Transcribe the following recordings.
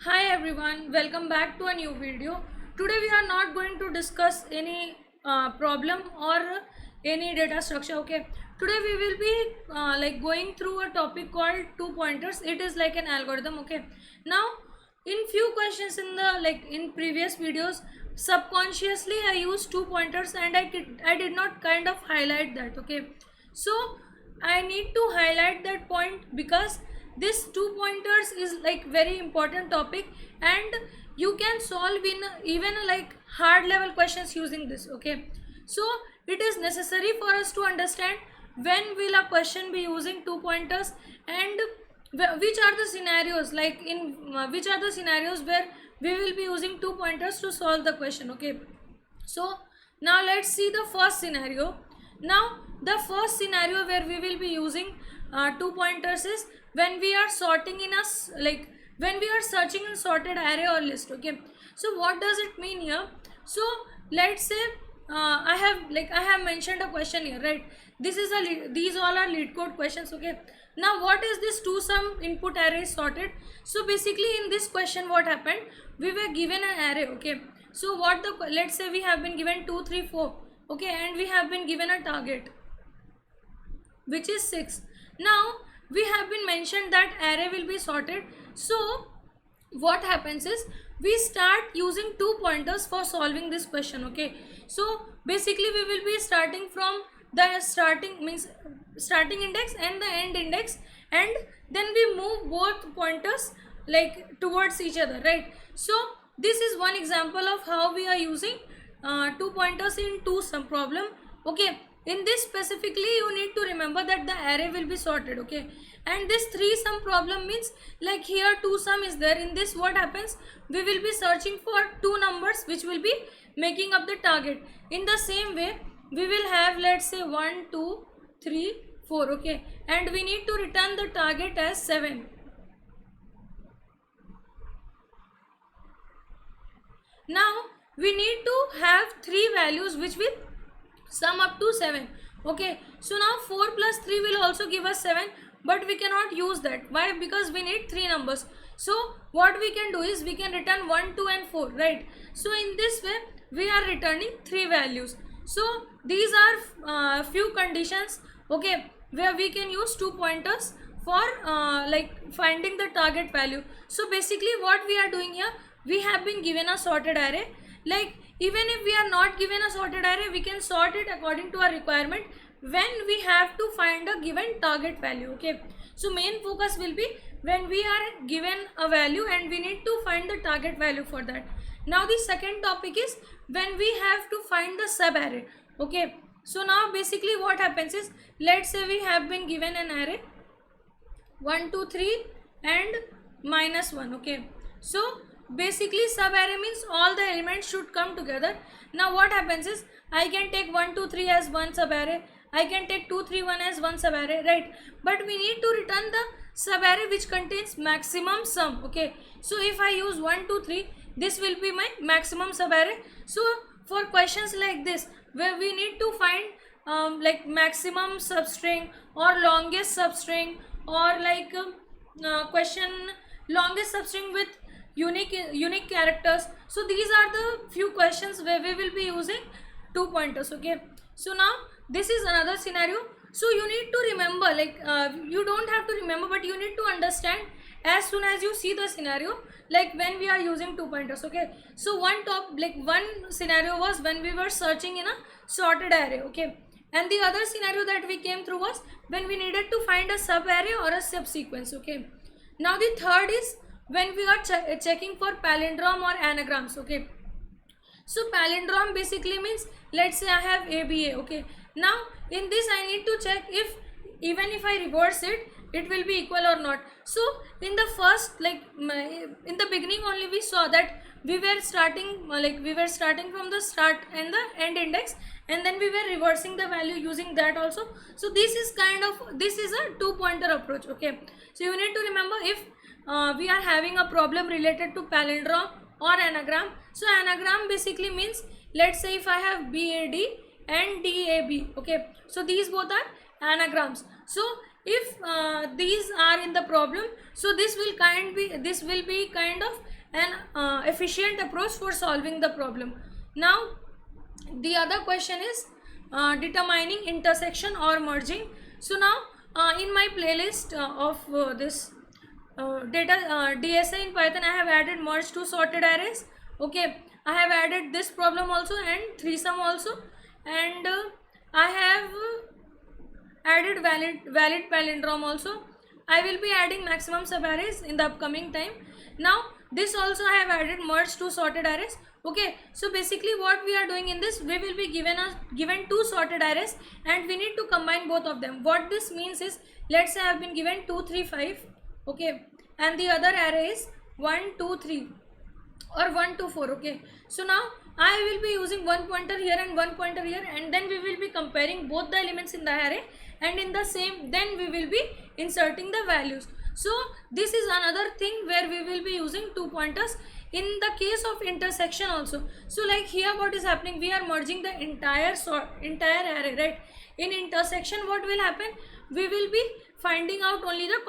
Hi everyone, welcome back to a new video. Today we are not going to discuss any problem or any data structure. Okay, today we will be going through a topic called two pointers. It is like an algorithm. Okay, now in few questions in the in previous videos, subconsciously I used two pointers and I did not kind of highlight that. Okay, so I need to highlight that point because this two pointers is like very important topic, and you can solve in even like hard level questions using this. Okay, so it is necessary for us to understand when will a question be using two pointers, and which are the scenarios, like in which are the scenarios where we will be using two pointers to solve the question. Okay, so now let's see the first scenario. Now the first scenario where we will be using two pointers is when we are sorting in when we are searching in sorted array or list. Okay, so what does it mean here? So let's say I have mentioned a question here, right? This is these all are lead code questions. Okay, now what is this two sum input array sorted? So basically in this question what happened, we were given an array. Okay, so what the, let's say we have been given 2 3 4. Okay, and we have been given a target which is 6. Now we have been mentioned that array will be sorted. So what happens is we start using two pointers for solving this question. Okay, so basically we will be starting from the starting index and the end index, and then we move both pointers like towards each other, right? So this is one example of how we are using two pointers in two sum problem. Okay, in this specifically you need to remember that the array will be sorted. Okay, and this three sum problem means like here two sum is there. In this what happens, we will be searching for two numbers which will be making up the target. In the same way we will have, let's say, 1 2 3 4. Okay, and we need to return the target as 7. Now we need to have three values which will sum up to 7. Okay, so now 4 plus 3 will also give us 7, but we cannot use that. Why? Because we need three numbers. So what we can do is we can return 1 2 and 4, right? So in this way we are returning three values. So these are few conditions, okay, where we can use two pointers for finding the target value. So basically what we are doing here, we have been given a sorted array. Like even if we are not given a sorted array, we can sort it according to our requirement when we have to find a given target value. Okay, so main focus will be when we are given a value and we need to find the target value for that. Now the second topic is when we have to find the sub array. Okay, so now basically what happens is, let's say we have been given an array 1 2 3 and -1. Okay, so basically sub array means all the elements should come together. Now what happens is I can take 1 2 3 as one sub array, I can take 2 3 1 as one sub array, right? But we need to return the sub array which contains maximum sum. Okay, so if I use 1 2 3, this will be my maximum sub array. So for questions like this where we need to find maximum substring or longest substring, or question longest substring with unique characters, so these are the few questions where we will be using two pointers. Okay, so now this is another scenario. So you need to remember, you don't have to remember, but you need to understand as soon as you see the scenario, like when we are using two pointers. Okay, so one scenario was when we were searching in a sorted array. Okay, and the other scenario that we came through was when we needed to find a sub array or a subsequence. Okay, now the third is when we are checking for palindrome or anagrams. Okay, so palindrome basically means, let's say I have ABA. Okay, now in this I need to check if even if I reverse it, it will be equal or not. So in the first in the beginning only we saw that we were starting from the start and the end index, and then we were reversing the value using that also. So this is a two pointer approach. Okay, so you need to remember if we are having a problem related to palindrome or anagram. So anagram basically means, let's say if I have BAD and DAB. Okay, so these both are anagrams. So if these are in the problem, so this will be kind of an efficient approach for solving the problem. Now the other question is determining intersection or merging. So now in my playlist of this DSA in Python, I have added merge to sorted arrays. Okay, I have added this problem also and threesome also, and I have added valid palindrome also. I will be adding maximum subarrays in the upcoming time. Now this also I have added merge to sorted arrays. Okay, so basically what we are doing in this, we will be given two sorted arrays and we need to combine both of them. What this means is, let's say I have been given 2 3 5, okay, and the other array is 1 2 3 or 1 2 4. Okay, so now I will be using one pointer here and one pointer here, and then we will be comparing both the elements in the array, and in the same, then we will be inserting the values. So this is another thing where we will be using two pointers in the case of intersection also. So like here what is happening, we are merging the entire array, right? In intersection what will happen, we will be finding out only the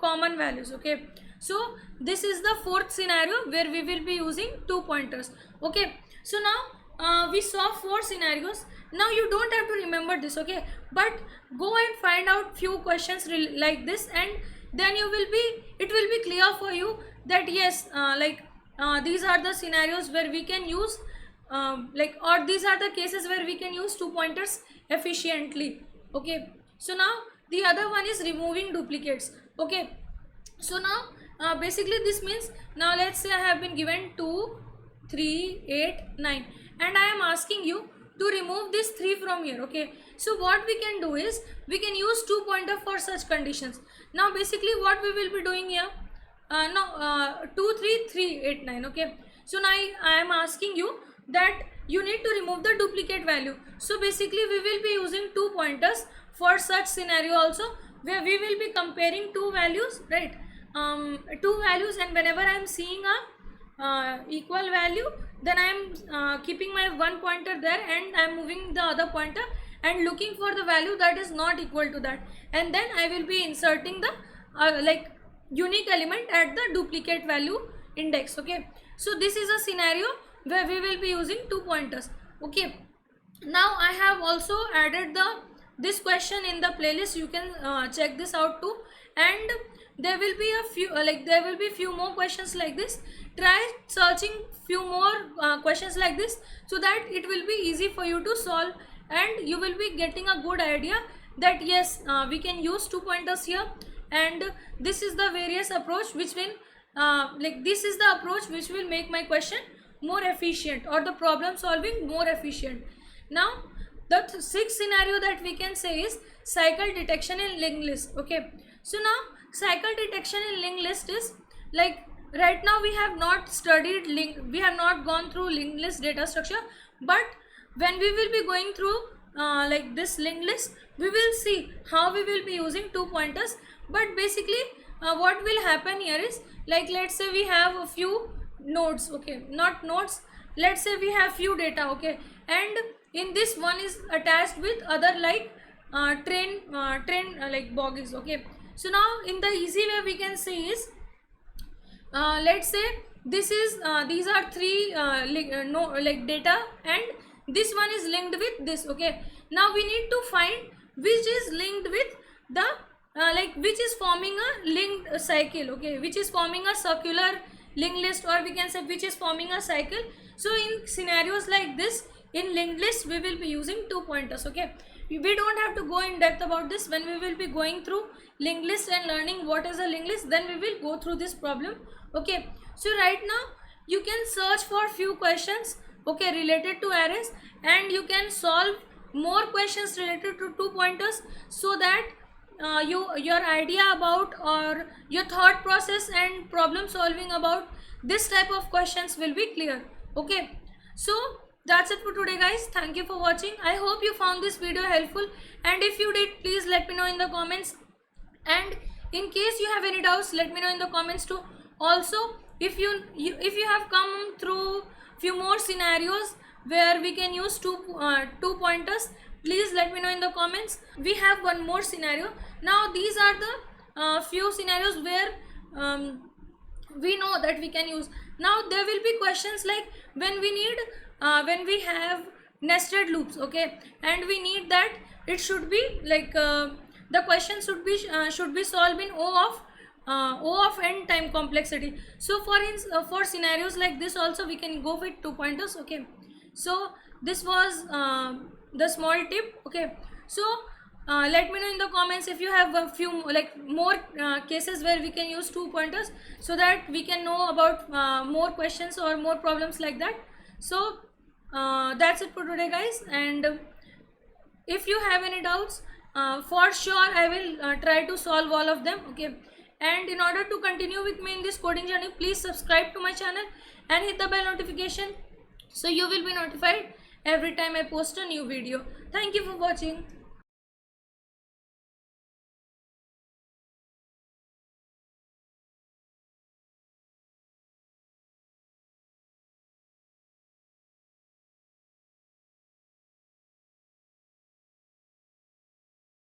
common values. Okay, so this is the fourth scenario where we will be using two pointers. Okay, so now we saw four scenarios. Now you don't have to remember this, okay, but go and find out few questions like this, and then it will be clear for you that yes, these are the scenarios where we can use or these are the cases where we can use two pointers efficiently. Okay, so now the other one is removing duplicates. Okay, so now basically this means, now let's say I have been given 2 3 8 9 and I am asking you to remove this 3 from here. Okay, so what we can do is, we can use two pointer for such conditions. Now basically what we will be doing here, 2 3 3 8 9. Okay, so now I am asking you that you need to remove the duplicate value. So basically we will be using two pointers for such scenario also, where we will be comparing two values, right? Two values, and whenever I am seeing a equal value, then I am keeping my one pointer there and I am moving the other pointer and looking for the value that is not equal to that, and then I will be inserting the unique element at the duplicate value index. Okay, so this is a scenario where we will be using two pointers. Okay, now I have also added this question in the playlist. You can check this out too, and there will be a few few more questions like this. Try searching few more questions like this, so that it will be easy for you to solve, and you will be getting a good idea that yes, we can use two pointers here, and this is the various approach which will this is the approach which will make my question more efficient, or the problem solving more efficient. Now the sixth scenario that we can say is cycle detection in linked list. Okay, so now cycle detection in linked list is like, right now we have not studied we have not gone through linked list data structure, but when we will be going through this linked list, we will see how we will be using two pointers. But basically what will happen here is, like, let's say we have a few nodes, okay, not nodes, let's say we have few data, okay, and in this one is attached with other train bogies. Okay, so now in the easy way we can say is, let's say this is these are three data, and this one is linked with this. Okay, now we need to find which is linked with the which is forming a linked cycle. Okay, which is forming a circular linked list, or we can say which is forming a cycle. So in scenarios like this, in linked list we will be using two pointers. Okay, we don't have to go in depth about this. When we will be going through linked list and learning what is a linked list, then we will go through this problem. Okay, so right now you can search for few questions, okay, related to arrays, and you can solve more questions related to two pointers, so that your idea about, or your thought process and problem solving about this type of questions will be clear. Okay, so that's it for today, guys. Thank you for watching. I hope you found this video helpful, and if you did, please let me know in the comments, and in case you have any doubts, let me know in the comments too. Also, if you have come through few more scenarios where we can use two pointers, Please let me know in the comments. We have one more scenario. Now these are the few scenarios where we know that we can use. Now there will be questions like when we have nested loops, okay, and we need that it should be like the question should be solved in O of n time complexity. So for scenarios like this also we can go with 2 pointers, okay. So this was the small tip, okay. So let me know in the comments if you have a few more cases where we can use 2 pointers, so that we can know about more questions or more problems like that. So that's it for today, guys, and if you have any doubts, for sure I will try to solve all of them, okay. And in order to continue with me in this coding journey, please subscribe to my channel and hit the bell notification, so you will be notified every time I post a new video. Thank you for watching.